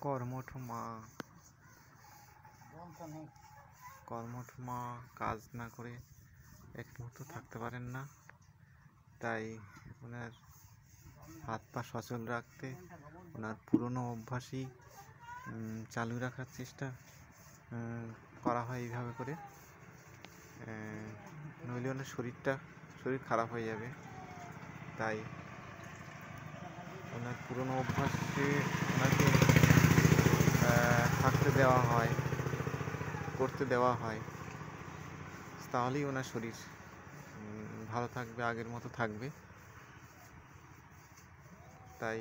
কর্মঠ মা কাজ না করে এক মুহূর্ত থাকতে পারেন না। তাই ওনার হাত পা সচল রাখতে ওনার পুরনো অভ্যাসই চালু রাখার চেষ্টা করা হয় এইভাবে করে, নইলে ওনার শরীর খারাপ হয়ে যাবে। তাই ওনার পুরনো অভ্যাসে ওনাকে থাকতে দেওয়া হয়, করতে দেওয়া হয়, তাহলেই ওনার শরীর ভালো থাকবে, আগের মতো থাকবে। তাই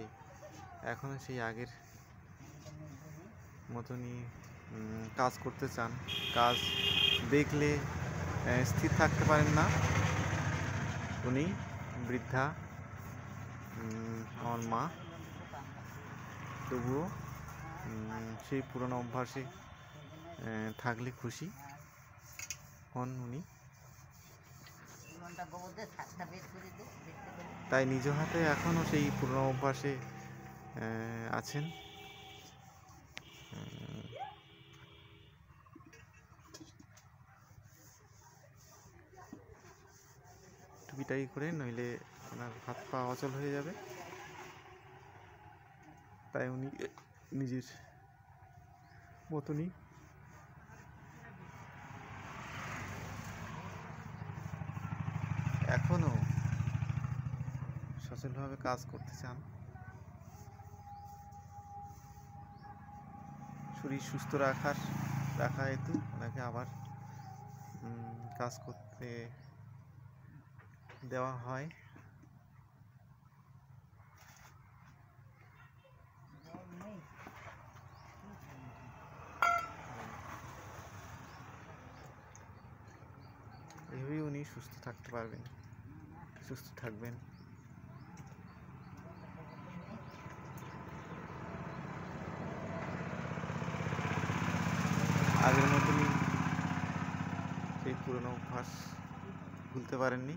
এখনও সেই আগের মতনই কাজ করতে চান। কাজ দেখলে স্থির থাকতে পারেন না। উনি বৃদ্ধা আমার মা, তবুও সেই পুরনো অভ্যাসে থাকলে খুশি হন উনি। তাই নিজ হাতে এখনও সেই পুরনো অভ্যাসে আছেন। টুকিটাকি করে, নইলে ওনার হাত পা অচল হয়ে যাবে। তাই উনি নিজের মতনই এখনও সচলভাবে কাজ করতে চান। শরীর সুস্থ রাখা হেতু ওনাকে আবার কাজ করতে দেওয়া হয়। এইভাবেই উনি সুস্থ থাকতে পারবেন, সুস্থ থাকবেন। আগের মতনই সেই পুরনো অভ্যাস ভুলতে পারেননি।